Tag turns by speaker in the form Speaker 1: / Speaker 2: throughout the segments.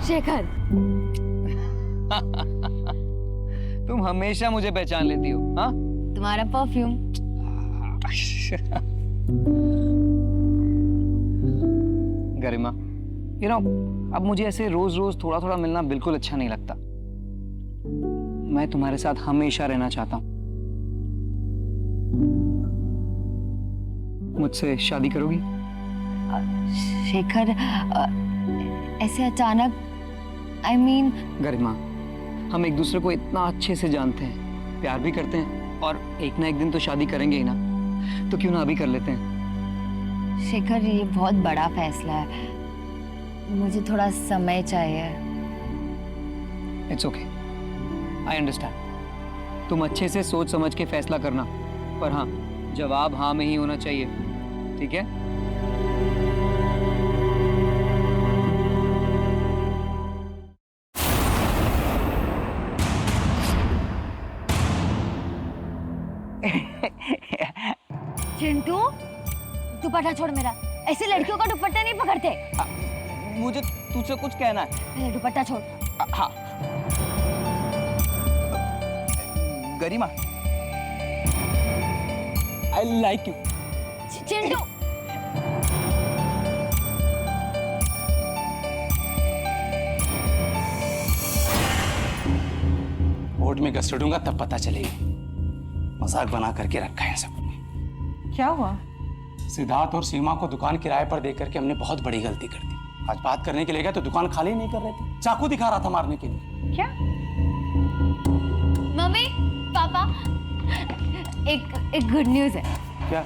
Speaker 1: शेखर।
Speaker 2: तुम हमेशा मुझे पहचान लेती हो। हाँ,
Speaker 1: तुम्हारा परफ्यूम।
Speaker 2: गरिमा, अब मुझे ऐसे रोज रोज थोड़ा थोड़ा मिलना बिल्कुल अच्छा नहीं लगता। मैं तुम्हारे साथ हमेशा रहना चाहता हूँ। मुझसे शादी करोगी?
Speaker 1: शेखर, ऐसे अचानक, I mean...
Speaker 2: गरिमा, हम एक दूसरे को इतना अच्छे से जानते हैं, प्यार भी करते हैं, और एक ना एक दिन तो शादी करेंगे ही ना, तो क्यों ना अभी कर लेते हैं?
Speaker 1: शेखर, ये बहुत बड़ा फैसला है, मुझे थोड़ा समय चाहिए।
Speaker 2: It's okay, I understand. तुम अच्छे से सोच समझ के फैसला करना, पर हाँ, जवाब हाँ में ही होना चाहिए, ठीक है?
Speaker 1: चिंटू, दुपट्टा छोड़ मेरा। ऐसे लड़कियों का दुपट्टा नहीं पकड़ते।
Speaker 2: मुझे तुझसे कुछ कहना है।
Speaker 1: पहले दुपट्टा छोड़।
Speaker 2: हाँ। Garima, I like you.
Speaker 1: Chintu,
Speaker 3: court में घसीटूंगा तब पता चलेगी। मजाक बना करके रखा है सब।
Speaker 4: क्या हुआ?
Speaker 3: सिद्धार्थ और सीमा को दुकान किराए पर देकर के हमने बहुत बड़ी गलती कर दी। आज बात करने के लिए गया तो दुकान खाली नहीं कर रहे थे, चाकू दिखा रहा था मारने के लिए।
Speaker 4: क्या?
Speaker 1: मम्मी, पापा, एक गुड न्यूज है।
Speaker 3: क्या?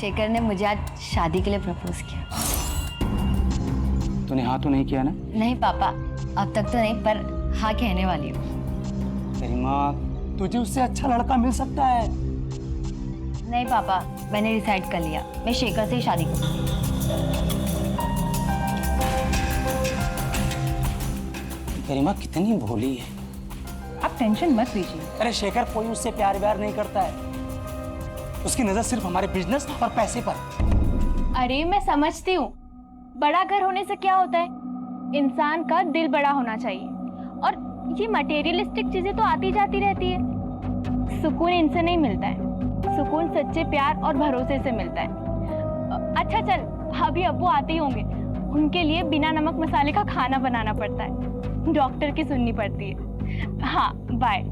Speaker 1: शेखर ने मुझे आज शादी के लिए प्रपोज किया।
Speaker 3: तूने हाँ तो नहीं किया ना?
Speaker 1: नहीं पापा, अब तक तो नहीं, पर हाँ कहने वाली हूँ।
Speaker 3: तेरी माँ, तुझे उससे अच्छा लड़का मिल सकता है।
Speaker 1: नहीं पापा, मैंने डिसाइड कर लिया, मैं शेखर से ही शादी करूँगी।
Speaker 3: तेरी माँ कितनी भोली है।
Speaker 4: आप टेंशन मत लीजिए।
Speaker 3: अरे शेखर कोई उससे प्यार व्यार नहीं करता है, उसकी नजर सिर्फ हमारे बिजनेस और पैसे पर।
Speaker 5: अरे मैं समझती हूँ, बड़ा घर होने से क्या होता है, इंसान का दिल बड़ा होना चाहिए, और ये मटेरियलिस्टिक चीजें तो आती जाती रहती है। सुकून इनसे नहीं मिलता है, सुकून सच्चे प्यार और भरोसे से मिलता है। अच्छा चल, अभी अब्बू आते ही होंगे, उनके लिए बिना नमक मसाले का खाना बनाना पड़ता है, डॉक्टर की सुननी पड़ती है। हाँ, बाय।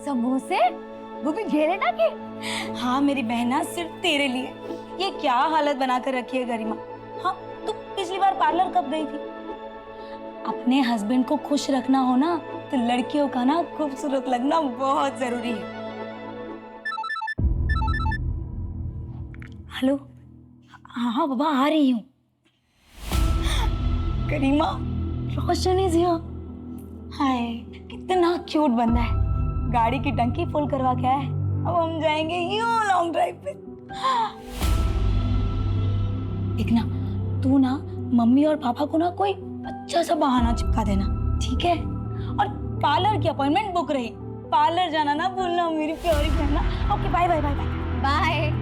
Speaker 1: समोसे, वो भी घेरे ना के।
Speaker 6: हाँ मेरी बहना, सिर्फ तेरे लिए। ये क्या हालत बना कर रखी है गरिमा। हाँ, तू पिछली बार पार्लर कब गई थी? अपने हस्बैंड को खुश रखना हो ना, तो लड़कियों का ना खूबसूरत लगना बहुत जरूरी है। हेलो, हाँ बाबा, आ रही हूँ। गरिमा, रोशन इज हियर। हाय, कितना क्यूट बंदा है। गाड़ी की टंकी फुल करवा के आए, अब हम जाएंगे यूं लॉन्ग ड्राइव पे। देखना, तू ना मम्मी और पापा को ना कोई अच्छा सा बहाना चिपका देना, ठीक है? और पार्लर की अपॉइंटमेंट बुक रही, पार्लर जाना ना भूलना मेरी प्यारी बहना। Okay, bye bye bye bye
Speaker 1: bye.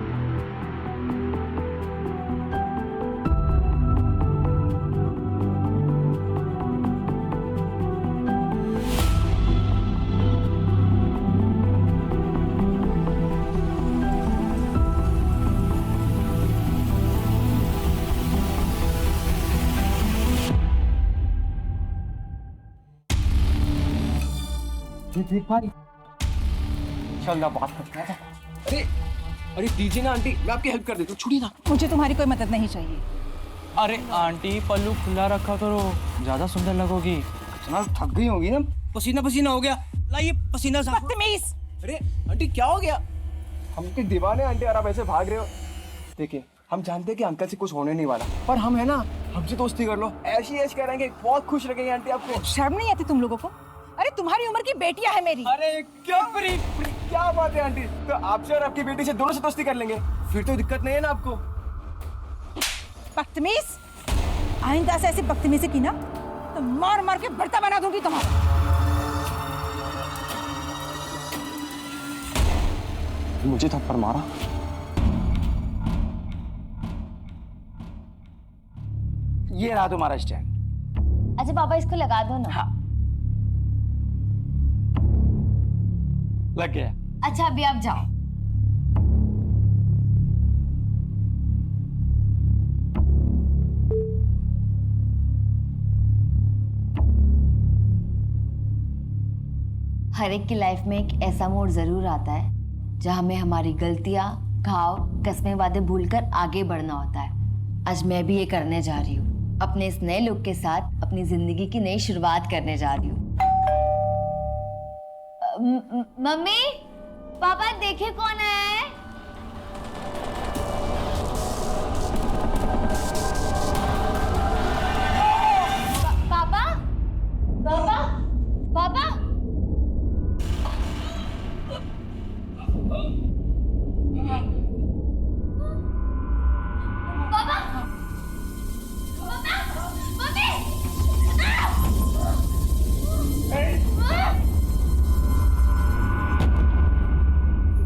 Speaker 2: देख भाई, चल ना बात करते हैं। अरे दीजिए ना आंटी, मैं आपकी हेल्प कर देता हूँ, छोड़िए ना।
Speaker 4: मुझे तुम्हारी कोई मदद नहीं चाहिए।
Speaker 2: अरे आंटी, पल्लू खुला रखा करो, ज्यादा सुंदर लगोगी। इतना थक गई होगी ना, पसीना पसीना हो गया। लाइए पसीना साफ।
Speaker 4: बदतमीज!
Speaker 2: अरे आंटी, क्या हो गया?
Speaker 7: हम के दीवाने आंटी, और आप ऐसे भाग रहे हो। देखिए, हम जानते हैं कि अंकल से कुछ होने नहीं वाला, पर हम है ना, हमसे दोस्ती कर लो, ऐसी ऐश करेंगे, बहुत खुश रखेंगे आंटी आपको।
Speaker 4: शर्म नहीं आती तुम लोगों को? अरे तुम्हारी उम्र की बेटियां है मेरी।
Speaker 7: अरे क्या क्या बात है आंटी, तो आपसे और आपकी बेटी से दोनों से दोस्ती कर लेंगे, फिर तो दिक्कत नहीं है ना आपको।
Speaker 4: बदतमीज! आइंदा से ऐसी बदतमीजी की ना तो मार मार के भरता बना दूंगी तुम्हारा।
Speaker 7: मुझे थप्पड़ मारा।
Speaker 3: ये रहा तुम्हारा स्टैंड।
Speaker 1: अच्छा पापा इसको लगा दो ना।
Speaker 3: हाँ लग गया।
Speaker 1: अच्छा अभी आप जाओ। हर एक की लाइफ में एक ऐसा मोड़ जरूर आता है जहां हमें हमारी गलतियां, घाव, कस्में, वादे भूलकर आगे बढ़ना होता है। आज मैं भी ये करने जा रही हूँ। अपने इस नए लुक के साथ अपनी जिंदगी की नई शुरुआत करने जा रही हूँ। मम्मी, पापा देखे कौन आया है? पापा, पापा, पापा।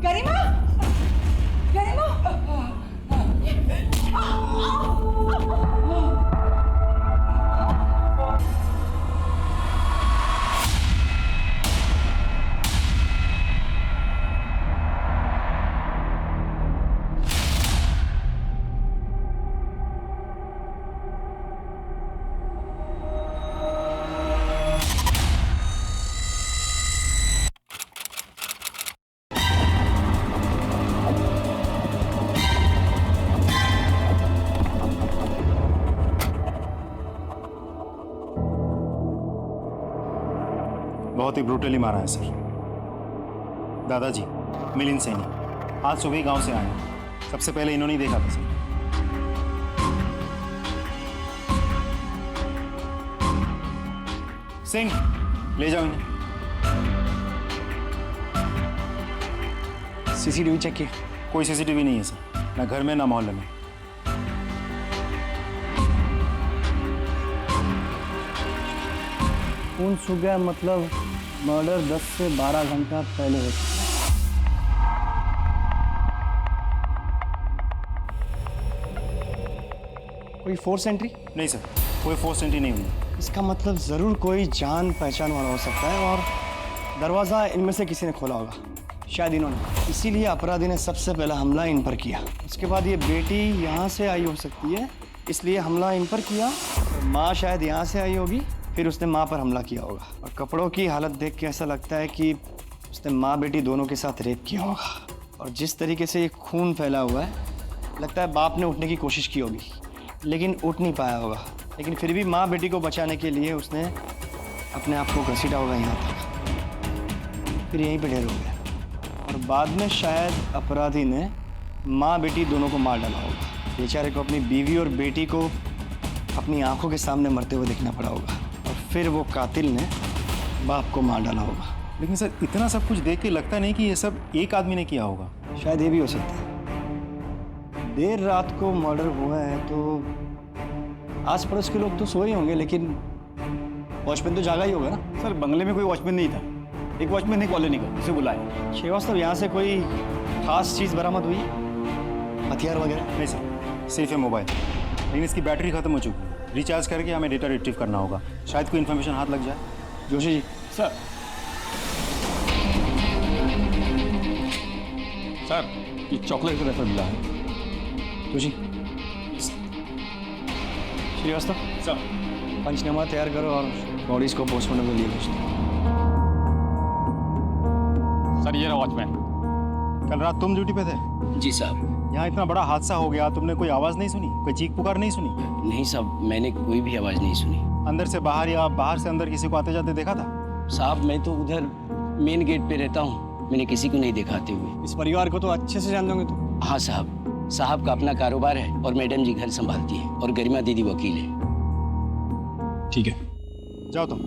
Speaker 4: गरिमा, गरिमा,
Speaker 8: बहुत ही ब्रूटली मारा है सर। दादाजी मिलिंद सैनी आज सुबह ही गांव से आए हैं। सबसे पहले इन्होंने ही देखा था सर। सिंह ले जाओ इन्हें।
Speaker 7: सीसीटीवी चेक किया?
Speaker 8: कोई सीसीटीवी नहीं है सर, ना घर में ना मोहल्ले में।
Speaker 9: खून सूख गया मतलब मर्डर 10 से 12 घंटा पहले हो चुका।
Speaker 7: कोई फोर्स एंट्री?
Speaker 8: नहीं सर, कोई फोर्स एंट्री नहीं हुई।
Speaker 9: इसका मतलब जरूर कोई जान पहचान वाला हो सकता है और दरवाजा इनमें से किसी ने खोला होगा, शायद इन्होंने। इसीलिए अपराधी ने सबसे पहला हमला इन पर किया। उसके बाद ये बेटी यहाँ से आई हो सकती है, इसलिए हमला इन पर किया। और माँ शायद यहाँ से आई होगी, फिर उसने माँ पर हमला किया होगा। और कपड़ों की हालत देख के ऐसा लगता है कि उसने माँ बेटी दोनों के साथ रेप किया होगा। और जिस तरीके से ये खून फैला हुआ है, लगता है बाप ने उठने की कोशिश की होगी लेकिन उठ नहीं पाया होगा। लेकिन फिर भी माँ बेटी को बचाने के लिए उसने अपने आप को घसीटा होगा यहाँ तक, फिर यहीं पर ढेर हो गया। और बाद में शायद अपराधी ने माँ बेटी दोनों को मार डाला होगा। बेचारे को अपनी बीवी और बेटी को अपनी आंखों के सामने मरते हुए देखना पड़ा होगा और फिर वो कातिल ने बाप को मार डाला होगा।
Speaker 8: लेकिन सर इतना सब कुछ देख के लगता नहीं कि ये सब एक आदमी ने किया होगा।
Speaker 9: शायद ये भी हो सकता है। देर रात को मर्डर हुआ है तो आस पड़ोस के लोग तो सोए होंगे, लेकिन वॉचमैन तो जागा ही होगा ना।
Speaker 10: सर बंगले में कोई वॉचमैन नहीं था, एक वॉचमैन ने कॉलोनी का उसे बुलाया।
Speaker 9: श्रीवास्तव, यहाँ से कोई खास चीज़ बरामद हुई, हथियार वगैरह?
Speaker 8: नहीं सर, सिर्फ है मोबाइल, लेकिन इसकी बैटरी खत्म हो चुकी है। रिचार्ज करके हमें डेटा रिट्रीव करना होगा, शायद कोई इन्फॉर्मेशन हाथ लग जाए।
Speaker 9: जोशी जी।
Speaker 10: सर सर ये चॉकलेट का रेफर मिला है।
Speaker 9: जोशी। श्रीवास्तव
Speaker 10: सर
Speaker 9: पंचनामा तैयार करो और बॉडीज को पोस्टमार्टम के लिए भेज दो।
Speaker 10: सर ये रहा वॉचमैन।
Speaker 8: कल रात तुम ड्यूटी पे थे?
Speaker 11: जी साहब।
Speaker 8: यहाँ इतना बड़ा हादसा हो गया, तुमने कोई आवाज़ नहीं सुनी, कोई चीख पुकार नहीं सुनी?
Speaker 11: नहीं साहब, मैंने कोई भी आवाज़ नहीं सुनी।
Speaker 8: अंदर से बाहर या बाहर से अंदर किसी को आते जाते देखा था?
Speaker 11: साहब मैं तो उधर मेन गेट पे रहता हूँ, मैंने किसी को नहीं देखा आते हुए।
Speaker 9: इस परिवार को तो अच्छे से जान दोगे तुम?
Speaker 11: हाँ साहब, साहब का अपना कारोबार है और मैडम जी घर संभालती है और गरिमा दीदी वकील है।
Speaker 8: ठीक है, जाओ तुम।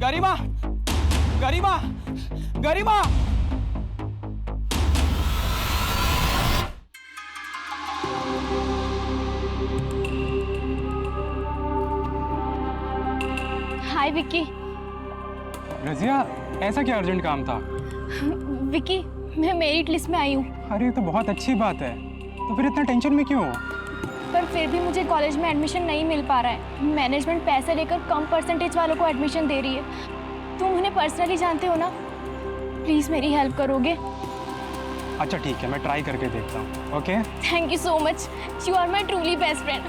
Speaker 3: गरिमा, गरिमा, गरिमा।
Speaker 5: विक्की।
Speaker 3: रजिया, ऐसा क्या अर्जेंट काम था?
Speaker 5: विक्की, मैं मेरिट लिस्ट में आई हूँ।
Speaker 3: अरे तो बहुत अच्छी बात है, तो फिर इतना टेंशन में क्यों?
Speaker 5: पर फिर भी मुझे कॉलेज में एडमिशन नहीं मिल पा रहा है। मैनेजमेंट पैसे लेकर कम परसेंटेज वालों को एडमिशन दे रही है। तुम उन्हें पर्सनली जानते हो ना, प्लीज़ मेरी हेल्प करोगे?
Speaker 3: अच्छा ठीक है, मैं ट्राई करके देखता हूँ। Okay,
Speaker 5: thank you so much, you are my truly best friend.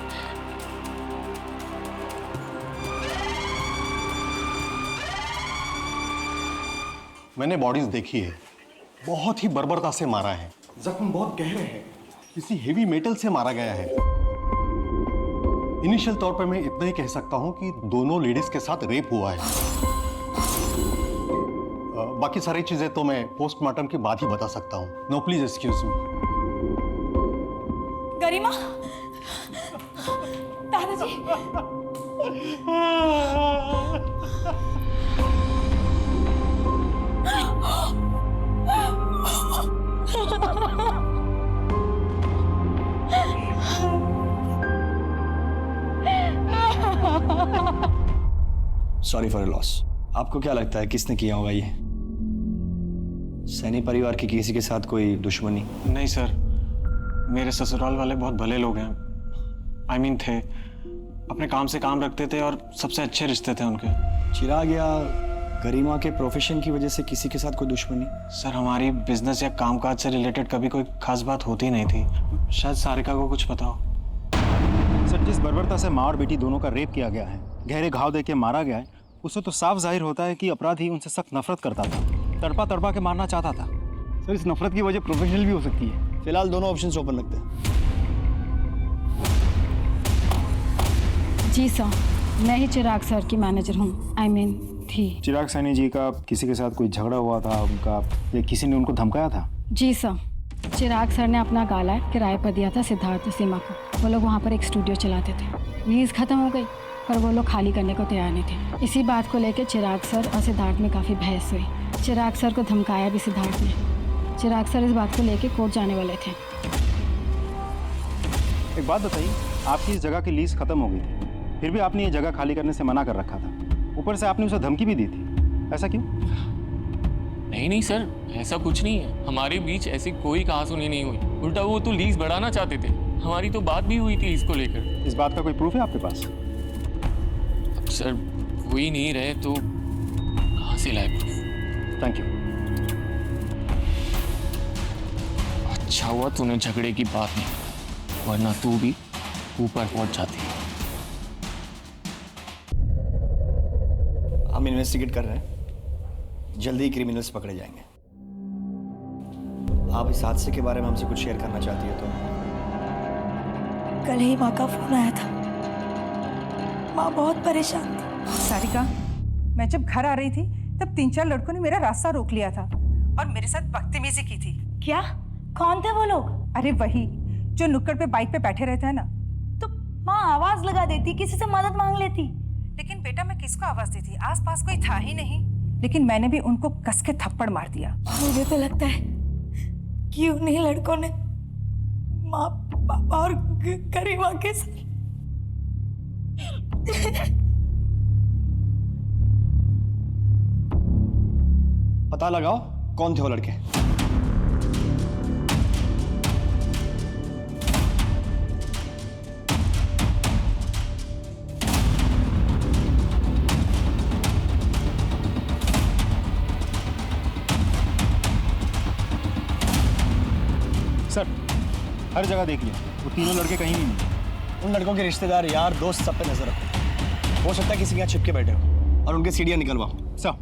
Speaker 12: मैंने बॉडीज देखी है, बहुत ही बर्बरता से मारा है, जख्म बहुत गहरे हैं, किसी हेवी मेटल से मारा गया है। इनिशियल तौर पर मैं इतना ही कह सकता हूं कि दोनों लेडीज के साथ रेप हुआ है। बाकी सारी चीजें तो मैं पोस्टमार्टम के बाद ही बता सकता हूं। No please excuse me.
Speaker 6: Garima, दादाजी।
Speaker 9: Sorry for loss. आपको क्या लगता है किसने किया होगा ये? सैनी परिवार की किसी के साथ कोई दुश्मनी?
Speaker 10: नहीं सर, मेरे ससुराल वाले बहुत भले लोग हैं। I mean थे, अपने काम से काम रखते थे और सबसे अच्छे रिश्ते थे उनके।
Speaker 9: चिराग या गरिमा के प्रोफेशन की वजह से किसी के साथ कोई दुश्मनी?
Speaker 10: सर हमारी बिजनेस या कामकाज से रिलेटेड कभी कोई खास बात होती नहीं थी। शायद सारिका को कुछ पता हो।
Speaker 8: सर, जिस बर्बरता से माँ और बेटी दोनों का रेप किया गया है, गहरे घाव देके मारा गया है, उससे तो साफ जाहिर होता है कि अपराधी उनसे सख्त नफरत करता था, तड़पा तड़पा के मारना चाहता था।
Speaker 9: सर, इस नफरत की वजह प्रोफेशनल भी हो सकती है। फिलहाल दोनों ऑप्शंस ओपन रखते हैं।
Speaker 4: जी सर, मैं ही चिराग सर की मैनेजर हूँ। I mean थी।
Speaker 8: चिराग सैनी जी का किसी के साथ कोई झगड़ा हुआ था उनका, या किसी ने उनको धमकाया था?
Speaker 4: जी सर, चिराग सर ने अपना गाला किराए पर दिया था सिद्धार्थ सीमा को। वो लोग वहाँ पर एक स्टूडियो चलाते थे। लीज खत्म हो गई पर वो लोग खाली करने को तैयार नहीं थे। इसी बात को लेकर चिराग सर और सिद्धार्थ में काफ़ी बहस हुई। चिराग सर को धमकाया भी सिद्धार्थ ने। चिराग सर इस बात को लेकर कोर्ट जाने वाले थे।
Speaker 8: एक बात बताइए, आपकी इस जगह की लीज खत्म हो गई थी, फिर भी आपने ये जगह खाली करने से मना कर रखा था। ऊपर से आपने उसे धमकी भी दी थी, ऐसा क्यों?
Speaker 13: नहीं सर, ऐसा कुछ नहीं है। हमारे बीच ऐसी कोई कहासुनी नहीं हुई। उल्टा वो तो लीज बढ़ाना चाहते थे। हमारी तो बात भी हुई थी इसको लेकर।
Speaker 8: इस बात का कोई प्रूफ है आपके पास?
Speaker 13: अब सर हो ही नहीं रहे तो कहाँ से लाए प्रूफ?
Speaker 8: Thank you.
Speaker 13: अच्छा हुआ तूने झगड़े की बात नहीं की, वरना तू भी ऊपर पहुंच जाती।
Speaker 9: हम इन्वेस्टिगेट कर रहे हैं, जल्दी ही क्रिमिनल्स पकड़े जाएंगे। आप इस हादसे के बारे में हमसे कुछ शेयर करना चाहती है तो?
Speaker 6: कल ही माँ का फोन आया था। माँ बहुत परेशान थी।
Speaker 4: सारिका, मैं जब घर आ रही थी तब 3-4 लड़कों ने मेरा रास्ता रोक लिया था और मेरे साथ बदतमीजी की थी।
Speaker 6: क्या? कौन थे वो लोग?
Speaker 4: अरे वही जो नुक्कड़ पे बाइक पे बैठे रहते हैं ना।
Speaker 6: तो माँ आवाज लगा देती, किसी से मदद मांग लेती।
Speaker 4: लेकिन बेटा मैं किसको आवाज देती? आसपास कोई था ही नहीं। लेकिन मैंने भी उनको कस के थप्पड़ मार दिया।
Speaker 6: मुझे तो लगता है कि उन्हीं लड़कों ने माँ, पापा और गरिमा के साथ
Speaker 9: पता लगाओ कौन थे वो लड़के।
Speaker 8: सर, हर जगह देख लिया, वो तीनों लड़के कहीं नहीं मिले।
Speaker 9: उन लड़कों के रिश्तेदार, यार, दोस्त सब पे नजर रखो। हो सकता है किसी के यहाँ छिपके बैठे हो और उनके सीढ़ियाँ निकलवाओ।
Speaker 8: सर,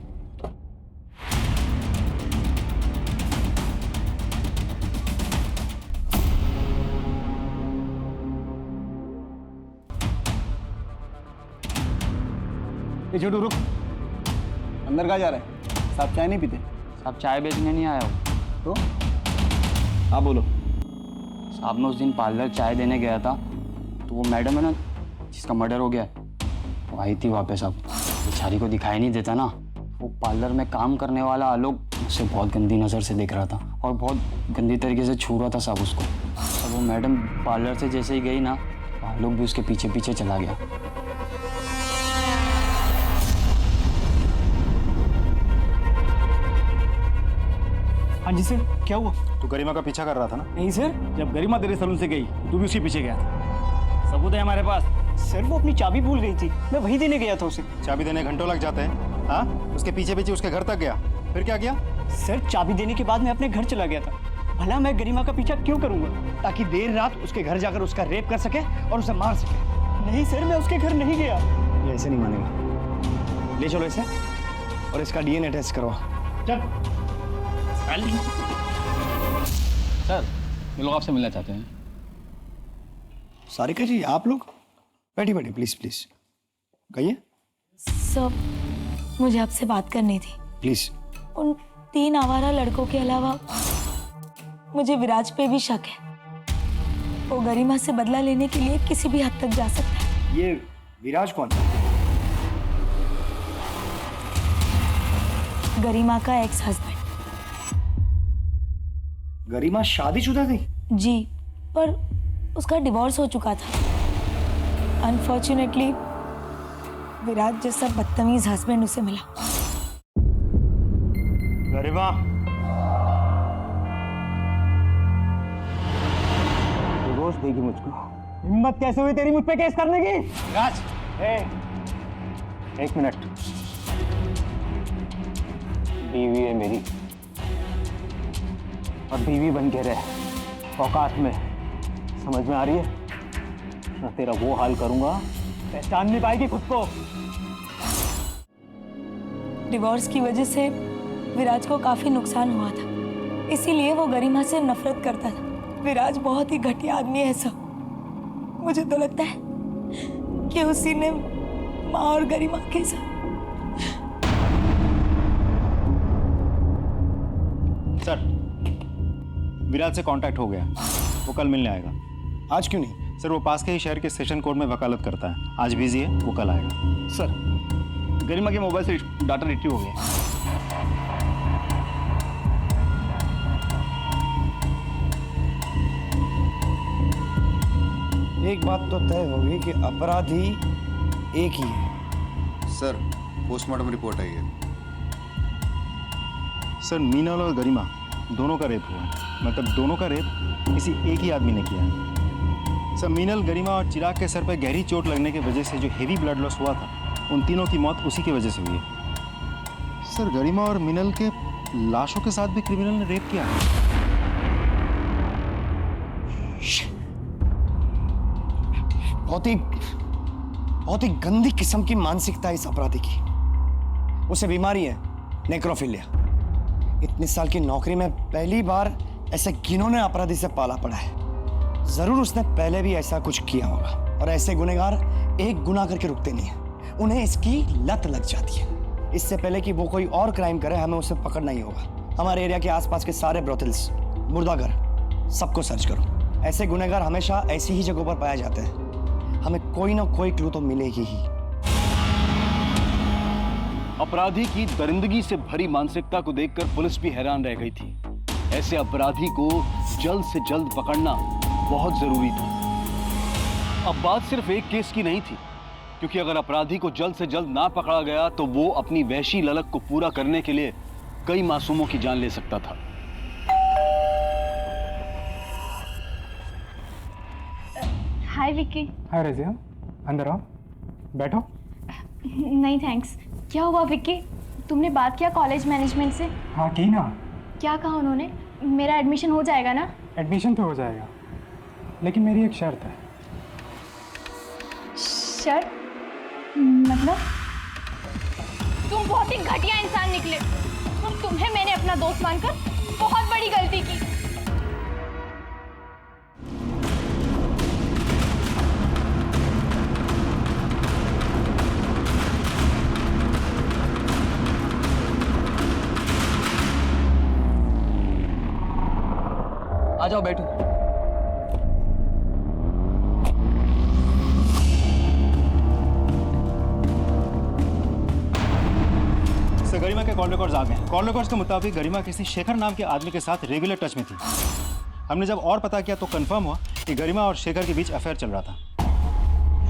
Speaker 10: ये छोटू रुक, अंदर कहाँ जा रहे हैं? साहब चाय नहीं पीते?
Speaker 2: साहब चाय बेचने नहीं आया हूँ।
Speaker 10: तो हाँ बोलो।
Speaker 2: साहब मैं उस दिन पार्लर चाय देने गया था, तो वो मैडम है ना जिसका मर्डर हो गया, वो आई थी वहाँ पे। साहब बेचारी को दिखाई नहीं देता ना, वो पार्लर में काम करने वाला आलोक उसे बहुत गंदी नज़र से देख रहा था और बहुत गंदी तरीके से छू रहा था साहब उसको। तो वो मैडम पार्लर से जैसे ही गई ना, आलोक भी उसके पीछे पीछे चला गया।
Speaker 9: हाँ जी सर, क्या हुआ?
Speaker 8: तू गरिमा का पीछा कर रहा था ना?
Speaker 9: नहीं सर, जब गरिमा तेरे सलून से गई तू भी उसके पीछे गया था। सबूत है हमारे पास। सर वो अपनी चाबी भूल गई थी, मैं वही देने गया था उसे।
Speaker 8: चाबी देने घंटों लग जाते हैं। हाँ, उसके पीछे पीछे उसके घर तक गया, फिर क्या किया?
Speaker 9: सर चाबी देने के बाद मैं अपने घर चला गया था। भला मैं गरिमा का पीछा क्यों करूंगा? ताकि देर रात उसके घर जाकर उसका रेप कर सके और उसे मार सके। नहीं सर, मैं उसके घर नहीं गया। ये ऐसे नहीं मानेगा। ले चलो इसे और इसका डीएनए टेस्ट करवा। चल।
Speaker 14: सर, ये लोग आपसे मिलना चाहते हैं।
Speaker 9: सारिका जी, आप लोग बैठी बैठी, प्लीज प्लीज कहिए।
Speaker 6: सर, मुझे आपसे बात करनी थी।
Speaker 9: प्लीज।
Speaker 6: उन 3 आवारा लड़कों के अलावा मुझे विराज पे भी शक है। वो गरिमा से बदला लेने के लिए किसी भी हद तक जा सकता है।
Speaker 9: ये विराज कौन?
Speaker 6: गरिमा का एक्स हस्बैंड।
Speaker 9: गरिमा शादीशुदा थी?
Speaker 6: जी, पर उसका डिवोर्स हो चुका था। अनफॉर्चुनेटली विराज जैसा बदतमीज हस्बैंड उसे मिला।
Speaker 9: गरिमा, डिवोर्स देगी मुझको? हिम्मत कैसे हुई तेरी मुझ पे केस करने की? राज, एक मिनट। बीवी है मेरी और बीवी बन के रहे औकात में, समझ में आ रही है? ना तेरा वो हाल करूंगा पहचान नहीं पाएगी खुद को।
Speaker 6: डिवोर्स की वजह से विराज को काफी नुकसान हुआ था, इसीलिए वो गरिमा से नफरत करता था। विराज बहुत ही घटिया आदमी है सब। मुझे तो लगता है कि उसी ने माँ और गरिमा के साथ।
Speaker 8: सर, विराज से कांटेक्ट हो गया, वो कल मिलने आएगा।
Speaker 9: आज क्यों नहीं?
Speaker 8: सर, वो पास के ही शहर के सेशन कोर्ट में वकालत करता है। आज बिजी है, वो कल आएगा।
Speaker 9: सर, गरिमा के मोबाइल से डाटा रिट्रीव हो गया। एक बात तो तय होगी कि अपराधी एक ही है।
Speaker 12: सर, पोस्टमार्टम रिपोर्ट आई है।
Speaker 8: सर, मीनल और गरिमा दोनों का रेप हुआ है। मतलब दोनों का रेप किसी एक ही आदमी ने किया है। सर, मीनल, गरिमा और चिराग के सर पर गहरी चोट लगने की वजह से जो हेवी ब्लड लॉस हुआ था, उन तीनों की मौत उसी की वजह से हुई है। सर, गरिमा और मीनल के लाशों के साथ भी क्रिमिनल ने रेप किया है।
Speaker 9: बहुत ही गंदी किस्म की मानसिकता है इस अपराधी की। उसे बीमारी है नेक्रोफिलिया। इतने साल की नौकरी में पहली बार ऐसे घिनौने अपराधी से पाला पड़ा है। जरूर उसने पहले भी ऐसा कुछ किया होगा। और ऐसे गुनहगार एक गुनाह करके रुकते नहीं हैं, उन्हें इसकी लत लग जाती है। इससे पहले कि वो कोई और क्राइम करे, हमें उसे पकड़ना ही होगा। हमारे एरिया के आसपास के सारे ब्रोथल्स, मुर्दाघर, सबको सर्च करो। ऐसे गुनहगार हमेशा ऐसी ही जगहों पर पाए जाते हैं। हमें कोई ना कोई क्लू तो मिलेगी ही।
Speaker 15: अपराधी की दरिंदगी से भरी मानसिकता को देखकर पुलिस भी हैरान रह गई थी। ऐसे अपराधी को जल्द से जल्द पकड़ना बहुत जरूरी था। अब बात सिर्फ एक केस की नहीं थी, क्योंकि अगर अपराधी को जल्द से जल्द ना पकड़ा गया तो वो अपनी वहशी ललक को पूरा करने के लिए कई मासूमों की जान ले सकता था।
Speaker 5: हाय विक्की।
Speaker 16: हाय रजिया, अंदर आओ, बैठो।
Speaker 5: नहीं थैंक्स। क्या हुआ विक्की? तुमने बात किया कॉलेज मैनेजमेंट से?
Speaker 16: हाँ की ना।
Speaker 5: क्या कहा उन्होंने? मेरा एडमिशन हो जाएगा ना?
Speaker 16: एडमिशन तो हो जाएगा, लेकिन मेरी एक शर्त है।
Speaker 5: शर्त? मतलब? तुम बहुत ही घटिया इंसान निकले और तुम्हें मैंने अपना दोस्त मानकर बहुत बड़ी गलती की।
Speaker 2: आ जाओ, बैठो।
Speaker 8: सर, गरिमा के कॉल रिकॉर्ड्स आ गए। कॉल रिकॉर्ड्स के मुताबिक गरिमा किसी शेखर नाम के आदमी के साथ रेगुलर टच में थी। हमने जब और पता किया तो कंफर्म हुआ कि गरिमा और शेखर के बीच अफेयर चल रहा था।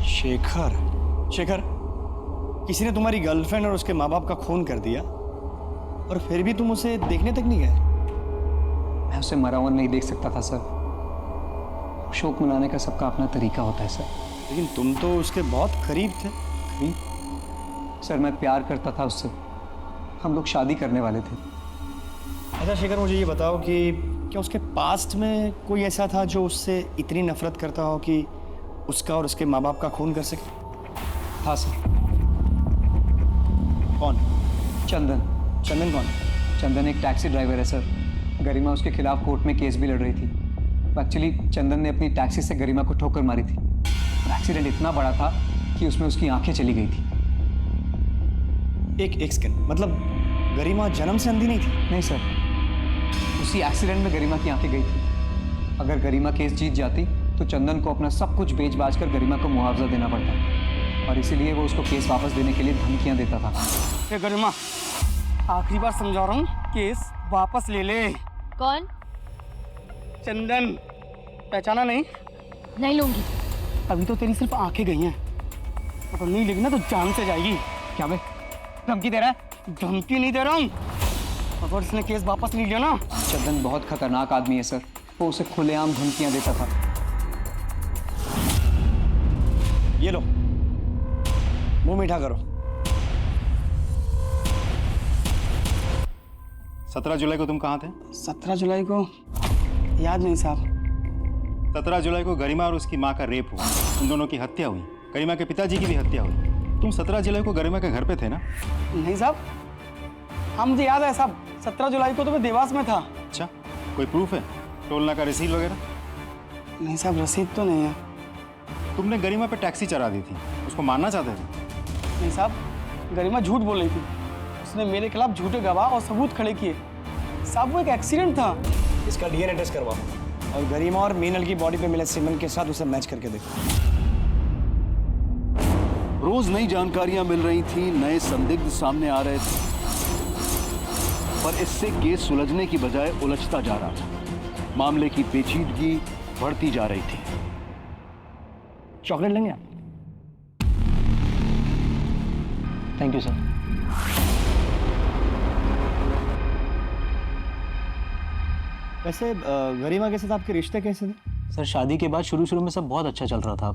Speaker 9: शेखर? शेखर, किसी ने तुम्हारी गर्लफ्रेंड और उसके माँ बाप का खून कर दिया और फिर भी तुम उसे देखने तक नहीं गए?
Speaker 16: उसे मरा हुआ नहीं देख सकता था सर। शोक मनाने का सबका अपना तरीका होता है सर।
Speaker 9: लेकिन तुम तो उसके बहुत करीब थे।
Speaker 16: सर मैं प्यार करता था उससे, हम लोग शादी करने वाले थे।
Speaker 9: अच्छा शेखर, मुझे ये बताओ कि क्या उसके पास्ट में कोई ऐसा था जो उससे इतनी नफरत करता हो कि उसका और उसके माँ बाप का खून कर सके?
Speaker 16: हाँ सर।
Speaker 9: कौन?
Speaker 16: चंदन।
Speaker 9: चंदन कौन?
Speaker 16: चंदन एक टैक्सी ड्राइवर है सर। गरिमा उसके खिलाफ कोर्ट में केस भी लड़ रही थी। एक्चुअली चंदन ने अपनी टैक्सी से गरिमा को ठोकर मारी थी। एक्सीडेंट इतना बड़ा था कि उसमें उसकी आंखें चली गई थी।
Speaker 9: एक सेकंड, मतलब गरिमा जन्म से अंधी नहीं थी?
Speaker 16: नहीं सर, उसी एक्सीडेंट में गरिमा की आंखें गई थी। अगर गरिमा केस जीत जाती तो चंदन को अपना सब कुछ बेच बाच कर गरिमा को मुआवजा देना पड़ता, और इसीलिए वो उसको केस वापस देने के लिए धमकियां देता था।
Speaker 9: ए गरिमा, आखिरी बार समझा रहा हूँ, केस वापस ले ले।
Speaker 5: कौन?
Speaker 9: चंदन। पहचाना नहीं?
Speaker 5: नहीं लूंगी।
Speaker 9: अभी तो तेरी सिर्फ आंखें गई हैं, अगर नहीं लेगी ना तो जान से जाएगी।
Speaker 16: क्या बे, धमकी दे रहा है?
Speaker 9: धमकी नहीं दे रहा हूँ, अगर इसने केस वापस नहीं लिया ना।
Speaker 16: चंदन बहुत खतरनाक आदमी है सर, वो उसे खुलेआम धमकियां देता था।
Speaker 9: ये लो, मुंह मीठा करो।
Speaker 8: 17 जुलाई को तुम कहाँ थे?
Speaker 9: 17 जुलाई को याद नहीं साहब।
Speaker 8: 17 जुलाई को गरिमा और उसकी माँ का रेप हुआ, उन दोनों की हत्या हुई, गरिमा के पिताजी की भी हत्या हुई। तुम 17 जुलाई को गरिमा के घर पे थे ना?
Speaker 9: नहीं साहब, हाँ मुझे याद है साहब, 17 जुलाई को तो मैं देवास में था।
Speaker 8: अच्छा, कोई प्रूफ है? टोलना का रसीद वगैरह?
Speaker 9: नहीं साहब, रसीद तो नहीं है।
Speaker 8: तुमने गरिमा पे टैक्सी चढ़ा दी थी, उसको मारना चाहते थे?
Speaker 9: नहीं साहब, गरिमा झूठ बोल रही थी, उसने मेरे खिलाफ झूठे गवाह और सबूत खड़े किए। साहब वो एक एक्सीडेंट था। इसका डीएनए टेस्ट करवाओ और गरिमा और मीनल की बॉडी पे मिले सीमेंट के साथ उसे मैच करके देखो।
Speaker 15: रोज नई जानकारियां मिल रही थी, नए संदिग्ध सामने आ रहे थे, पर इससे केस सुलझने की बजाय उलझता जा रहा था। मामले की पेचीदगी बढ़ती जा रही थी।
Speaker 9: चॉकलेट लेंगे आप?
Speaker 16: Thank you sir.
Speaker 9: वैसे गरिमा के साथ आपके रिश्ते कैसे थे?
Speaker 10: सर शादी के बाद शुरू में सब बहुत अच्छा चल रहा था।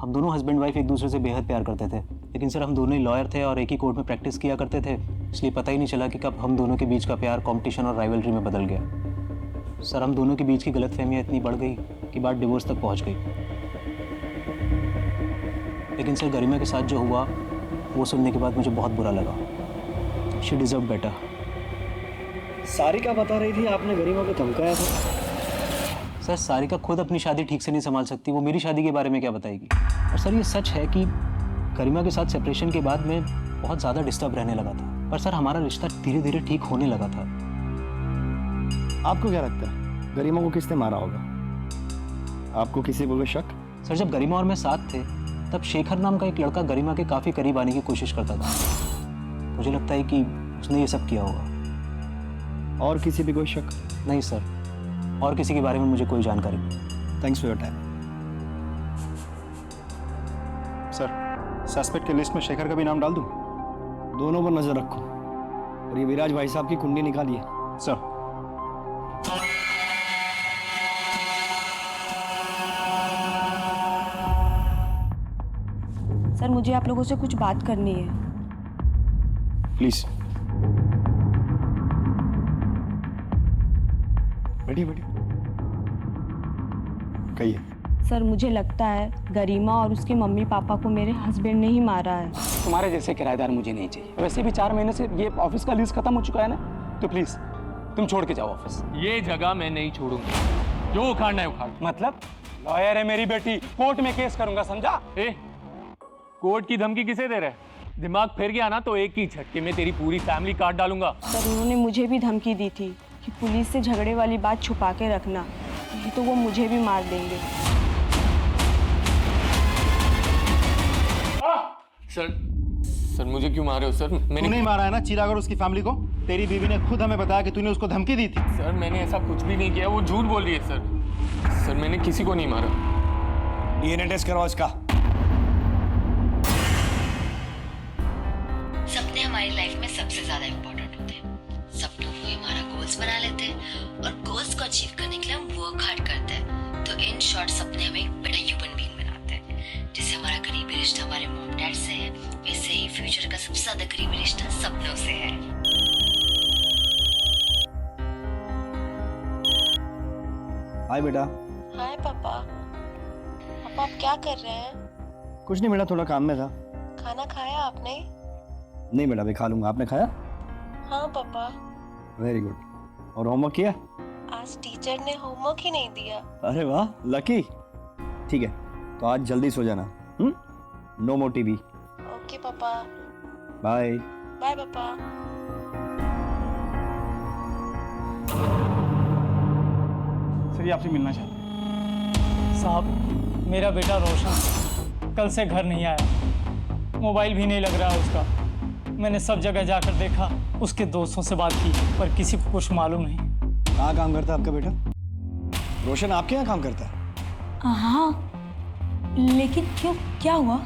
Speaker 10: हम दोनों हस्बैंड वाइफ एक दूसरे से बेहद प्यार करते थे, लेकिन सर हम दोनों ही लॉयर थे और एक ही कोर्ट में प्रैक्टिस किया करते थे, इसलिए पता ही नहीं चला कि कब हम दोनों के बीच का प्यार कंपटीशन और राइवलरी में बदल गया। सर हम दोनों के बीच की गलतफहमियां इतनी बढ़ गई कि बात डिवोर्स तक पहुंच गई। लेकिन सर गरिमा के साथ जो हुआ वो सुनने के बाद मुझे बहुत बुरा लगा। She deserve better.
Speaker 9: सारिका बता रही थी आपने गरिमा को धमकाया था।
Speaker 10: सर सारिका खुद अपनी शादी ठीक से नहीं संभाल सकती, वो मेरी शादी के बारे में क्या बताएगी। और सर ये सच है कि गरिमा के साथ सेपरेशन के बाद मैं बहुत ज़्यादा डिस्टर्ब रहने लगा था, पर सर हमारा रिश्ता धीरे धीरे ठीक होने लगा था।
Speaker 9: आपको क्या लगता है गरिमा को किसने मारा होगा? आपको किसी को शक?
Speaker 10: सर जब गरिमा और मैं साथ थे तब शेखर नाम का एक लड़का गरिमा के काफ़ी करीब आने की कोशिश करता था। मुझे लगता है कि उसने ये सब किया होगा।
Speaker 9: और किसी भी कोई शक?
Speaker 10: नहीं सर, और किसी के बारे में मुझे कोई जानकारी नहीं।
Speaker 9: Thanks for your time.
Speaker 8: Sir suspect के लिस्ट में शेखर का भी नाम डाल दूं?
Speaker 9: दोनों पर नजर रखो और ये विराज भाई साहब की कुंडली निकालिए।
Speaker 8: सर।
Speaker 6: सर मुझे आप लोगों से कुछ बात करनी है।
Speaker 9: प्लीज बैठिए बैठिए, कहिए।
Speaker 6: सर मुझे लगता है गरिमा और उसके मम्मी पापा को मेरे हस्बैंड ने ही मारा है।
Speaker 3: तुम्हारे जैसे किराएदार मुझे नहीं चाहिए। वैसे भी 4 महीने से ये ऑफिस का लीज खत्म हो चुका है ना, तो प्लीज तुम छोड़ के जाओ ऑफिस।
Speaker 13: ये जगह मैं नहीं छोड़ूंगा, जो उखाड़ना है उखाड़।
Speaker 3: मतलब लॉयर है मेरी बेटी, कोर्ट में केस करूंगा, समझा?
Speaker 13: कोर्ट की धमकी किसे दे रहे हैं? दिमाग फिर गया ना तो एक ही झटके में तेरी पूरी फैमिली काट डालूंगा।
Speaker 6: सर उन्होंने मुझे भी धमकी दी थी कि पुलिस से झगड़े वाली बात छुपा के रखना, नहीं तो वो मुझे भी मार देंगे।
Speaker 13: सर मुझे क्यों मारे हो सर? मैंने
Speaker 8: तूने ही मारा है ना चिराग और उसकी फैमिली को? तेरी बीवी ने खुद हमें बताया कि तूने उसको धमकी दी थी।
Speaker 13: सर मैंने ऐसा कुछ भी नहीं किया, वो झूठ बोल रही है सर। सर मैंने किसी को नहीं मारा।
Speaker 9: डीएनए टेस्ट करवाओ इसका।
Speaker 1: सपने हमारी लाइफ में सबसे ज्यादा इम्पोर्टेंट होते हैं। सपनों को हमारा गोल गोल्स बना लेते हैं और गोल्स को अचीव करने के लिए हम वर्क हार्ड करते हैं। तो इन शॉर्ट सपने हमें एक बड़ा ह्यूमन बीइंग बनाते हैं। जैसे हमारा करीबी रिश्ता हमारे मॉम डैड से है, वैसे ही फ्यूचर का सबसे ज्यादा करीबी रिश्ता सपनों से है।
Speaker 9: हाय बेटा।
Speaker 17: हाय पापा। पापा आप क्या कर रहे हैं?
Speaker 9: कुछ नहीं बेटा, थोड़ा काम में था।
Speaker 17: खाना खाया आपने?
Speaker 9: नहीं बेटा, अभी खा लूंगा। आपने खाया?
Speaker 17: हाँ पापा।
Speaker 9: Very good. और होमवर्क किया?
Speaker 17: आज टीचर ने होमवर्क ही नहीं दिया।
Speaker 9: अरे वाह, लकी। ठीक है, तो आज जल्दी सो जाना। No more TV.
Speaker 17: ओके पापा।
Speaker 9: बाय।
Speaker 17: बाय पापा।
Speaker 18: सर, ये आपसे मिलना चाहते हैं। साहब, मेरा बेटा रोशन कल से घर नहीं आया, मोबाइल भी नहीं लग रहा है उसका। मैंने सब जगह जाकर देखा, उसके दोस्तों से बात की, पर किसी को कुछ मालूम नहीं।
Speaker 9: कहाँ काम करता है आपका बेटा? रोशन आपके यहाँ काम करता है?
Speaker 6: हाँ, लेकिन क्यों, क्या हुआ?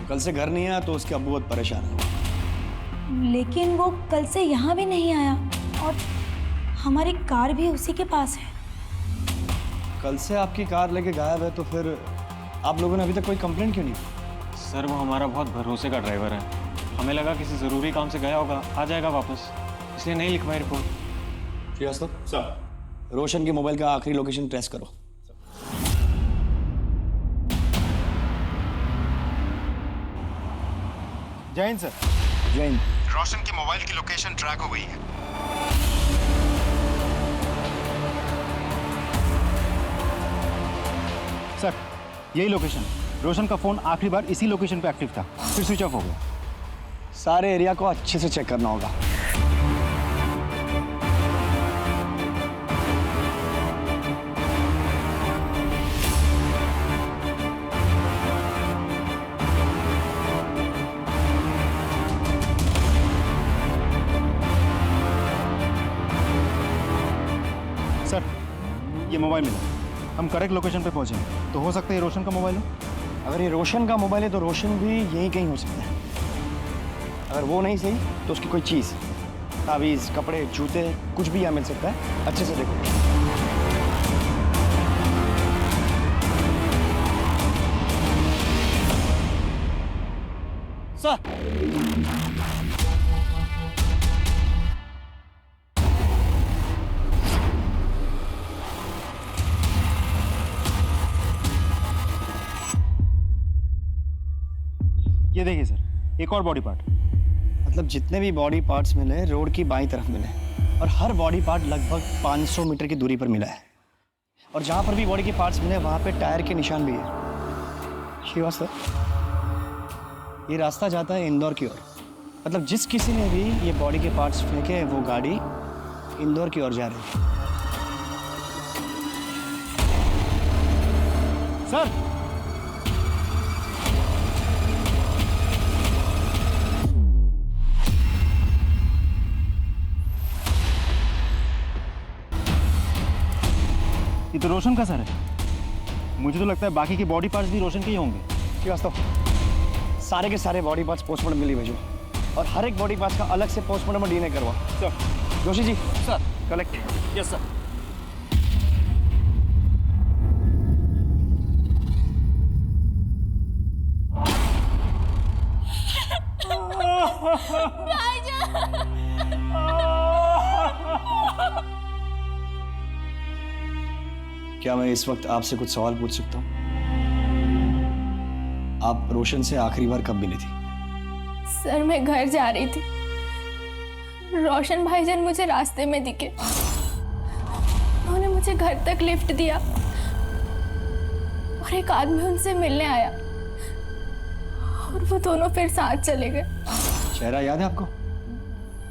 Speaker 9: कल से घर नहीं आया तो उसके अब्बू बहुत परेशान है।
Speaker 6: लेकिन वो कल से यहाँ भी नहीं आया और हमारी कार भी उसी के पास है।
Speaker 9: कल से आपकी कार लेके गायब है, तो फिर आप लोगों ने अभी तक कोई कंप्लेंट क्यों नहीं?
Speaker 10: सर, वो हमारा बहुत भरोसे का ड्राइवर है। हमें लगा किसी ज़रूरी काम से गया होगा, आ जाएगा वापस, इसलिए नहीं लिखवाई रिपोर्ट।
Speaker 9: श्रीवास्तव सर, रोशन के मोबाइल का आखिरी लोकेशन ट्रेस करो।
Speaker 8: जय हिंद सर।
Speaker 9: जय हिंद।
Speaker 8: रोशन की मोबाइल की लोकेशन ट्रैक हो गई है। सर, यही लोकेशन। रोशन का फोन आखिरी बार इसी लोकेशन पे एक्टिव था, फिर स्विच ऑफ हो गया।
Speaker 9: सारे एरिया को अच्छे से चेक करना होगा।
Speaker 8: सर, ये मोबाइल मिला, हम करेक्ट लोकेशन पे पहुंचे, तो हो सकता है ये रोशन का मोबाइल हो।
Speaker 9: अगर ये रोशन का मोबाइल है तो रोशन भी यहीं कहीं हो सकता है। अगर वो नहीं सही तो उसकी कोई चीज़, तावीज़, कपड़े, जूते, कुछ भी यहाँ मिल सकता है। अच्छे से देखो। सर,
Speaker 8: ये देखिए सर, एक और बॉडी पार्ट।
Speaker 9: मतलब जितने भी बॉडी पार्ट्स मिले रोड की बाईं तरफ मिले, और हर बॉडी पार्ट लगभग 500 मीटर की दूरी पर मिला है। और जहाँ पर भी बॉडी के पार्ट्स मिले वहाँ पे टायर के निशान भी है। श्रीवास्तव, ये रास्ता जाता है इंदौर की ओर। मतलब जिस किसी ने भी ये बॉडी के पार्ट्स फेंके, वो गाड़ी इंदौर की ओर जा रही है।
Speaker 8: सर, ये तो रोशन का सर है। मुझे तो लगता है बाकी के बॉडी पार्ट्स भी रोशन के ही होंगे।
Speaker 9: श्रीवास्तव, सारे के सारे बॉडी पार्ट्स पोस्टमार्टम के लिए भेजो, और हर एक बॉडी पार्ट्स का अलग से पोस्टमार्टम और डीएनए करवा। Sir. Joshi ji. Sir. Collect.
Speaker 8: Yes sir.
Speaker 9: क्या मैं इस वक्त आपसे कुछ सवाल पूछ सकता हूँ? आप रोशन से आखिरी बार कब मिली थी?
Speaker 5: सर, मैं घर जा रही थी, रोशन भाईजान मुझे रास्ते में दिखे। उन्होंने मुझे घर तक लिफ्ट दिया और एक आदमी उनसे मिलने आया और वो दोनों फिर साथ चले गए।
Speaker 9: चेहरा याद है आपको?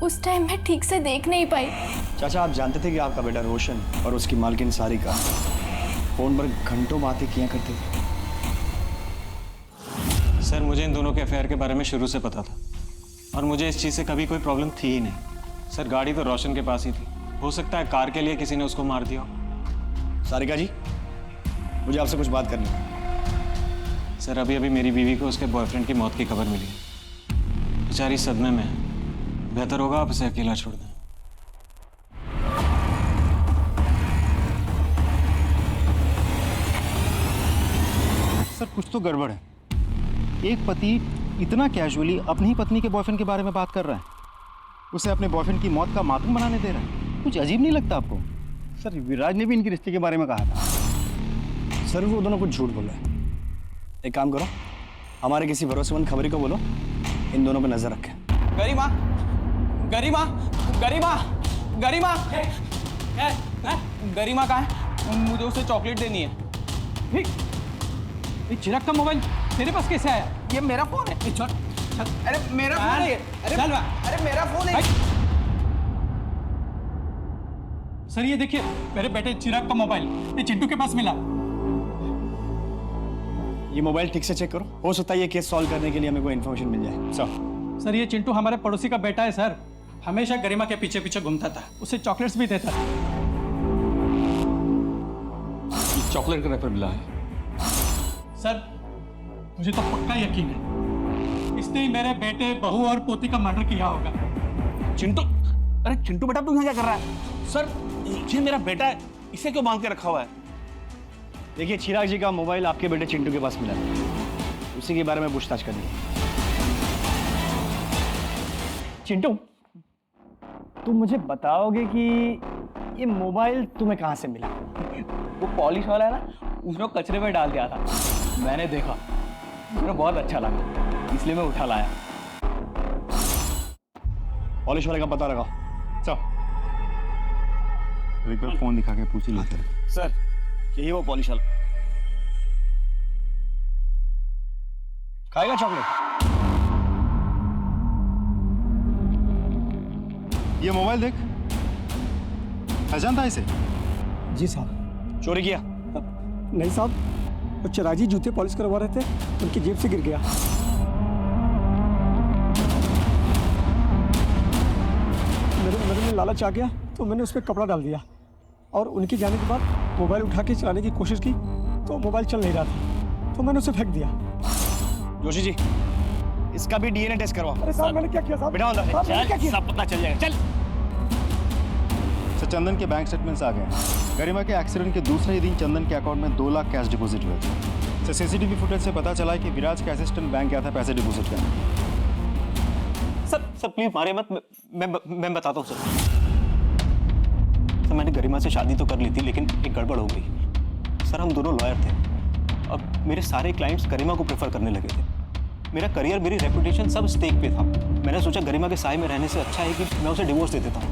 Speaker 5: उस टाइम मैं ठीक से देख नहीं पाई।
Speaker 9: चाचा, आप जानते थे कि आपका बेटा रोशन और उसकी मालकिन सारिका फोन पर घंटों बातें किया करते थे?
Speaker 10: सर, मुझे इन दोनों के अफेयर के बारे में शुरू से पता था, और मुझे इस चीज़ से कभी कोई प्रॉब्लम थी ही नहीं। सर, गाड़ी तो रोशन के पास ही थी, हो सकता है कार के लिए किसी ने उसको मार दिया हो।
Speaker 9: सारिका जी, मुझे आपसे कुछ बात करनी है।
Speaker 10: सर, अभी अभी मेरी बीवी को उसके बॉयफ्रेंड की मौत की खबर मिली है। बेचारी सदमे में है, बेहतर होगा आप इसे अकेला छोड़ दें।
Speaker 8: कुछ तो गड़बड़ है। एक पति इतना कैजुअली अपनी ही पत्नी के बॉयफ्रेंड के बारे में बात कर रहा है, उसे अपने बॉयफ्रेंड की मौत का मातम बनाने दे रहा है। कुछ अजीब नहीं लगता आपको?
Speaker 9: सर विराज ने भी इनके रिश्ते के बारे में कहा था। सर वो दोनों कुछ झूठ बोल रहे हैं। एक काम करो, हमारे किसी भरोसेमंद खबरी को बोलो इन दोनों पे नजर रखें।
Speaker 3: गरिमा, गरिमा, गरिमा, गरिमा, गरिमा कहाँ है? मुझे उसे चॉकलेट देनी है।
Speaker 18: ये चिराग का मोबाइल तेरे पास कैसे आया?
Speaker 3: ये मेरा फोन है। अरे मेरा फोन है। अरे मेरा फोन है।
Speaker 18: सर ये देखिए, मेरे बेटे चिराग का मोबाइल ये चिंटू के पास मिला।
Speaker 9: ये मोबाइल ठीक से चेक करो, हो सकता है ये केस सॉल्व करने के लिए हमें कोई इन्फॉर्मेशन मिल जाए।
Speaker 18: सर ये चिंटू हमारे पड़ोसी का बेटा है सर, हमेशा गरिमा के पीछे पीछे घूमता था, उसे चॉकलेट्स भी देता था।
Speaker 15: चॉकलेट का रैपर मिला है।
Speaker 18: सर मुझे तो पक्का यकीन है इसने ही मेरे बेटे, बहू और पोती का मर्डर किया होगा।
Speaker 3: चिंटू, अरे चिंटू बेटा तू यहाँ क्या कर रहा है? सर ये मेरा बेटा है, इसे क्यों बांध के रखा हुआ है?
Speaker 9: देखिए चिराग जी का मोबाइल आपके बेटे चिंटू के पास मिला है, उसी के बारे में पूछताछ करनी है। चिंटू, तुम मुझे बताओगे कि ये मोबाइल तुम्हें कहाँ से मिला?
Speaker 3: वो पॉलिश वाला है ना, उसने कचरे में डाल दिया था। मैंने देखा, मुझे बहुत अच्छा लगा, इसलिए मैं उठा लाया।
Speaker 9: पॉलिश वाले का पता लगाओ। चल
Speaker 8: एक बार फोन दिखा के पूछ ही लेते हैं।
Speaker 9: सर यही वो पॉलिश वाला। खाएगा चॉकलेट?
Speaker 8: ये मोबाइल देख, पहचानता है इसे?
Speaker 19: जी साहब।
Speaker 9: चोरी किया?
Speaker 19: नहीं साहब, वो चिराजी जूते पॉलिश करवा रहे थे, उनकी जेब से गिर गया। मेरे में लालच आ गया तो मैंने उस पर कपड़ा डाल दिया और उनके जाने के बाद मोबाइल उठा के चलाने की कोशिश की तो मोबाइल चल नहीं रहा था, तो मैंने उसे फेंक दिया।
Speaker 9: जोशी जी, इसका भी डीएनए टेस्ट करवाओ।
Speaker 19: अरे साहब मैंने क्या किया साहब?
Speaker 9: बिठा अंदर।
Speaker 19: साहब, मैंने क्या किया?
Speaker 9: सब पता चल जाएगा। चल।
Speaker 8: सर चंदन के बैंक स्टेटमेंट्स आ गए हैं। गरिमा के एक्सीडेंट के दूसरे ही दिन चंदन के अकाउंट में 2 लाख कैश डिपॉजिट हुए थे। सर सीसीटीवी फुटेज से पता चला है कि विराज के असिस्टेंट बैंक गया था पैसे डिपॉजिट करने।
Speaker 10: सर प्लीज मारे मत, मैं बताता हूँ सर। मैंने गरिमा से शादी तो कर ली थी, लेकिन एक गड़बड़ हो गई। सर हम दोनों लॉयर थे, अब मेरे सारे क्लाइंट्स गरिमा को प्रेफर करने लगे थे। मेरा करियर, मेरी रेपुटेशन सब स्टेक पे था। मैंने सोचा गरिमा के साए में रहने से अच्छा है कि मैं उसे डिवोर्स दे देता हूँ,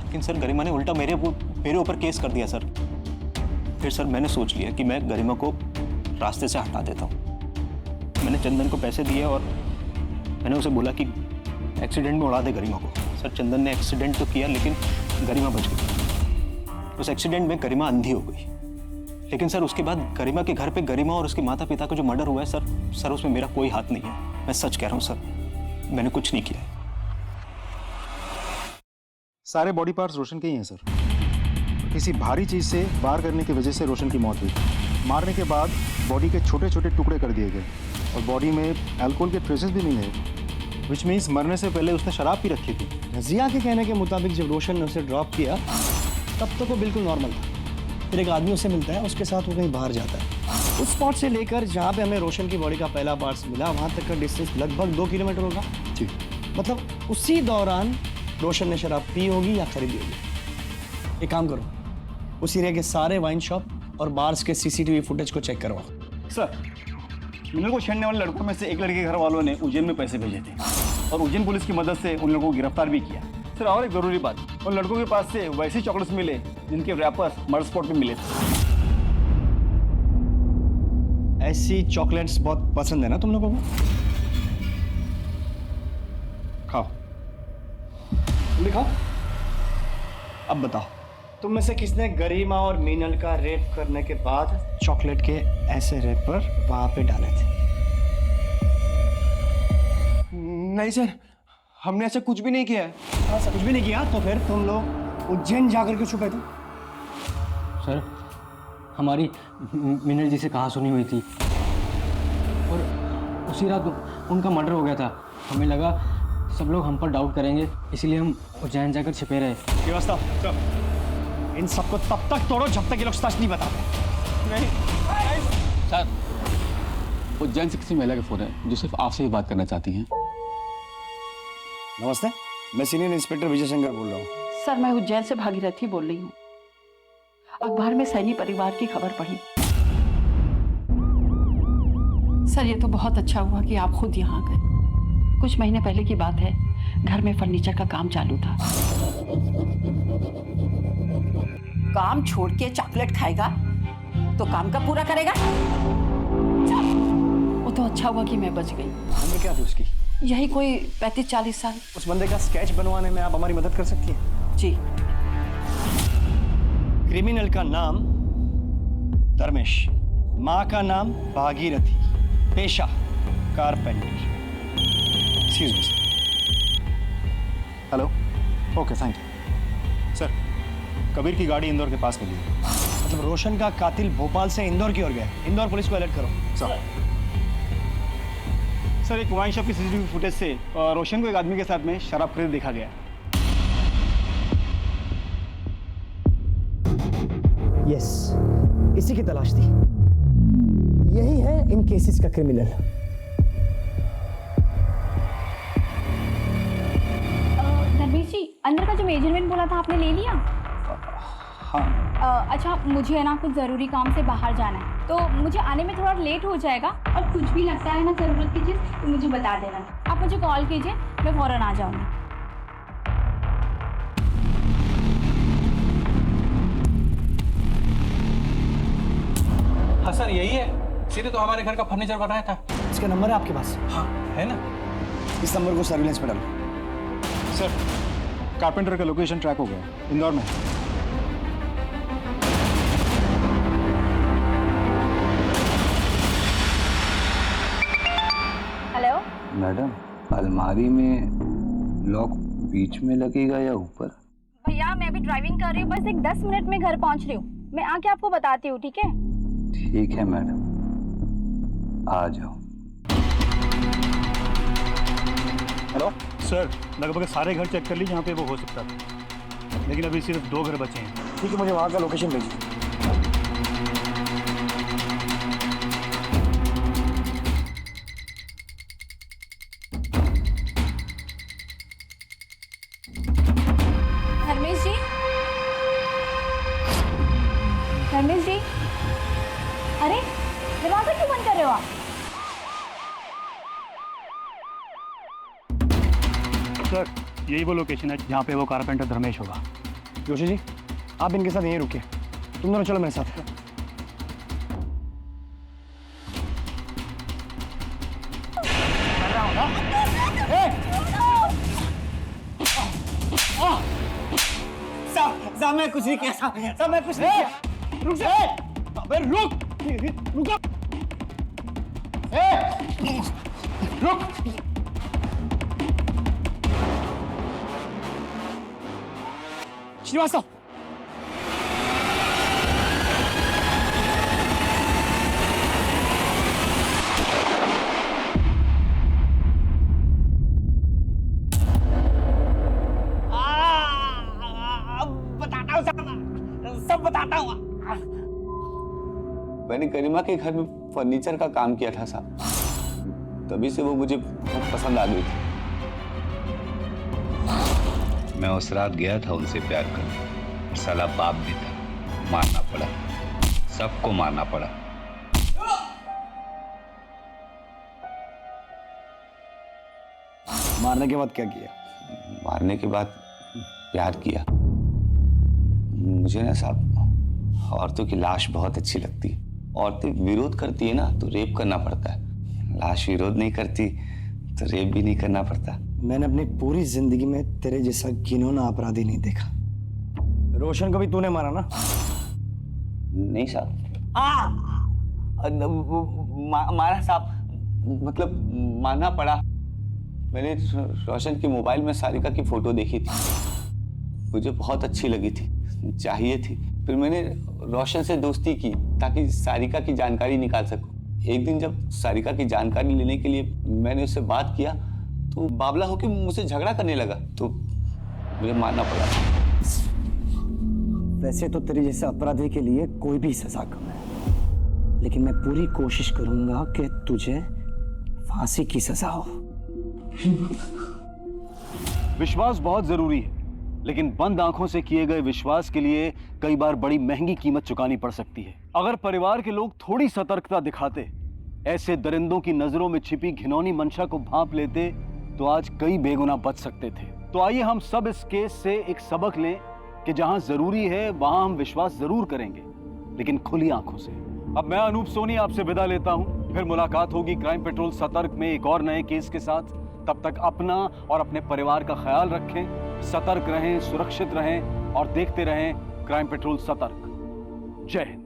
Speaker 10: लेकिन सर गरिमा ने उल्टा मेरे ऊपर केस कर दिया सर। फिर सर मैंने सोच लिया कि मैं गरिमा को रास्ते से हटा देता हूँ। मैंने चंदन को पैसे दिए और मैंने उसे बोला कि एक्सीडेंट में उड़ा दे गरिमा को। सर चंदन ने एक्सीडेंट तो किया, लेकिन गरिमा बच गई। उस एक्सीडेंट में गरिमा अंधी हो गई, लेकिन सर उसके बाद गरिमा के घर पे गरिमा और उसके माता पिता का जो मर्डर हुआ है सर उसमें मेरा कोई हाथ नहीं है। मैं सच कह रहा हूँ सर, मैंने कुछ नहीं किया है।
Speaker 8: सारे बॉडी पार्ट्स रोशन के ही हैं सर। किसी भारी चीज से वार करने की वजह से रोशन की मौत हुई। मारने के बाद बॉडी के छोटे छोटे टुकड़े कर दिए गए और बॉडी में अल्कोहल के ट्रेसेस भी मिले, विच मीन्स मरने से पहले उसने शराब पी रखी थी।
Speaker 9: रजिया के कहने के मुताबिक जब रोशन ने उसे ड्रॉप किया तब तो वो बिल्कुल नॉर्मल था। फिर एक आदमी उसे मिलता है, उसके साथ वो कहीं बाहर जाता है। उस स्पॉट से लेकर जहाँ पे हमें रोशन की बॉडी का पहला पार्ट्स मिला, वहाँ तक का डिस्टेंस लगभग 2 किलोमीटर होगा।
Speaker 8: जी।
Speaker 9: मतलब उसी दौरान रोशन ने शराब पी होगी या खरीदी होगी। एक काम करो, उसी एरिया के सारे वाइन शॉप और बार्स के सीसीटीवी फुटेज को चेक करवाओ।
Speaker 12: सर, मिनल को छेड़ने वाले लड़कों में से एक लड़के के घर वालों ने उज्जैन में पैसे भेजे थे और उज्जैन पुलिस की मदद से उन लोगों को गिरफ्तार भी किया। सर और एक जरूरी बात, उन लड़कों के पास से वैसे चॉकलेट्स मिले जिनके रैपर्स मर्डर स्पॉट पे मिले थे।
Speaker 9: ऐसी चॉकलेट्स बहुत पसंद है ना तुम लोगों को? खाओ, दिखाओ। अब बताओ, तुम में से किसने गरिमा और मीनल का रेप करने के बाद चॉकलेट के ऐसे रैपर वहां पे डाले थे?
Speaker 7: नहीं सर, हमने ऐसा कुछ भी नहीं किया है।
Speaker 9: हाँ सर, कुछ भी नहीं किया तो फिर तुम लोग उज्जैन जाकर के छुपे थे?
Speaker 20: सर हमारी मीनल जी से कहा सुनी हुई थी और उसी रात उनका मर्डर हो गया था। हमें लगा सब लोग हम पर डाउट करेंगे, इसीलिए हम उज्जैन जाकर छिपे रहे।
Speaker 9: व्यवस्था, इन सबको तब तक तोड़ो जब तक ये लोग सच नहीं बताते।
Speaker 11: सर
Speaker 14: उज्जैन से किसी महिला का फोन है जो सिर्फ आपसे ही बात करना चाहती हैं।
Speaker 9: नमस्ते, मैं सीनियर इंस्पेक्टर विजय शंकर बोल रहा हूँ।
Speaker 17: सर मैं उज्जैन से भागीरथी बोल रही हूँ। अखबार में सैनी परिवार की खबर पढ़ी। सर ये तो बहुत अच्छा हुआ कि आप खुद यहाँ गए। कुछ महीने पहले की बात है, घर में फर्नीचर का काम चालू था। काम छोड़ के चॉकलेट खाएगा तो काम कब पूरा करेगा? वो तो अच्छा हुआ कि मैं बच गई।
Speaker 9: उम्र क्या थी उसकी?
Speaker 17: यही कोई 35-40 साल।
Speaker 9: उस बंदे का स्केच बनवाने में आप हमारी मदद कर सकती हैं?
Speaker 17: जी।
Speaker 9: क्रिमिनल का नाम धर्मेश, माँ का नाम भागीरथी, पेशा carpenter. Excuse me.
Speaker 8: Hello, okay thank you sir. Kabir की गाड़ी इंदौर के पास मिली है।
Speaker 9: मतलब रोशन का कातिल भोपाल से इंदौर की ओर गया। इंदौर पुलिस को अलर्ट करो।
Speaker 12: सर एक वाइन शॉप की सीसीटीवी फुटेज से रोशन को एक आदमी के साथ में शराब खरीद देखा गया।
Speaker 9: यस, इसी की तलाश थी। यही है इन केसेस का क्रिमिनल।
Speaker 5: धर्मेश जी, अंदर का जो मेजरमेंट बोला था आपने ले लिया?
Speaker 12: हाँ।
Speaker 5: अच्छा, मुझे है ना कुछ ज़रूरी काम से बाहर जाना है, तो मुझे आने में थोड़ा लेट हो जाएगा। और कुछ भी लगता है ना ज़रूरत की चीज़ तो मुझे बता देना। आप मुझे कॉल कीजिए, मैं फ़ौरन आ जाऊँगी।
Speaker 3: हाँ सर यही है, सीधे तो हमारे घर का फर्नीचर बनाया था।
Speaker 9: इसका नंबर है आपके पास?
Speaker 3: हाँ है ना।
Speaker 9: इस नंबर को सर्विलेंस पे डालो।
Speaker 8: सर कारपेंटर का लोकेशन ट्रैक हो गया, इंदौर में।
Speaker 5: हेलो
Speaker 21: मैडम, अलमारी में लॉक बीच में लगेगा या ऊपर?
Speaker 5: भैया, मैं अभी ड्राइविंग कर रही हूँ, बस एक 10 मिनट में घर पहुँच रही हूँ। मैं आके आपको बताती हूँ, ठीक है?
Speaker 21: ठीक है मैडम, आ जाओ।
Speaker 8: हेलो सर, लगभग सारे घर चेक कर ली जहाँ पे वो हो सकता था, लेकिन अभी सिर्फ 2 घर बचे हैं।
Speaker 9: ठीक है, मुझे वहाँ का लोकेशन भेजिए।
Speaker 5: धर्मेश जी, धर्मेश जी, अरे दरवाजा क्यों बंद कर रहे हो आप?
Speaker 8: सर यही वो लोकेशन है जहाँ पे वो कारपेंटर धर्मेश होगा।
Speaker 9: जोशी जी, आप इनके साथ यहीं रुकिए। तुम दोनों चलो मेरे साथ।
Speaker 3: साहब मैं कुछ नहीं किया, साहब मैं कुछ नहीं किया। रुक जा, अबे रुक, रुक, रुक।
Speaker 9: श्रीवास्तव,
Speaker 3: बताता हूँ सब बताता हूँ।
Speaker 21: मैंने गरिमा के घर में फर्नीचर का काम किया था साहब, तभी से वो मुझे बहुत पसंद आ गई थी। मैं उस रात गया था उनसे प्यार करने, साला बाप भी था, मारना पड़ा, सबको मारना पड़ा।
Speaker 9: मारने के बाद क्या किया?
Speaker 21: मारने के बाद प्यार किया। मुझे ना साहब औरतों की लाश बहुत अच्छी लगती है। औरतें विरोध करती है ना तो रेप करना पड़ता है, लाश विरोध नहीं करती तो रेप भी नहीं करना पड़ता।
Speaker 9: मैंने अपनी पूरी जिंदगी में तेरे जैसा घिनौना अपराधी नहीं देखा। रोशन को भी तूने मारा ना?
Speaker 21: नहीं साहब, मारा साहब, मतलब मारना पड़ा। मैंने रोशन के मोबाइल में सारिका की फोटो देखी थी, मुझे बहुत अच्छी लगी थी, चाहिए थी। फिर मैंने रोशन से दोस्ती की ताकि सारिका की जानकारी निकाल सकूं। एक दिन जब सारिका की जानकारी लेने के लिए मैंने उससे बात किया तो बावला होकर मुझसे झगड़ा करने लगा, तो मुझे मारना पड़ा।
Speaker 9: वैसे तो तेरे जैसे अपराधी के लिए कोई भी सजा कम है, लेकिन मैं पूरी कोशिश करूंगा कि तुझे फांसी की सजा हो।
Speaker 15: विश्वास बहुत जरूरी है, लेकिन बंद आंखों से किए गए विश्वास के लिए कई बार बड़ी महंगी कीमत चुकानी पड़ सकती है। अगर परिवार के लोग थोड़ी सतर्कता दिखाते, ऐसे दरिंदों की नजरों में छिपी घिनौनी मंशा को भांप लेते, तो आज कई बेगुनाह बच सकते थे। तो आइए हम सब इस केस से एक सबक लें कि जहां जरूरी है वहां हम विश्वास जरूर करेंगे, लेकिन खुली आंखों से। अब मैं अनूप सोनी आपसे विदा लेता हूं, फिर मुलाकात होगी क्राइम पेट्रोल सतर्क में एक और नए केस के साथ। तब तक अपना और अपने परिवार का ख्याल रखें, सतर्क रहें, सुरक्षित रहें और देखते रहें क्राइम पेट्रोल सतर्क। जय हिंद।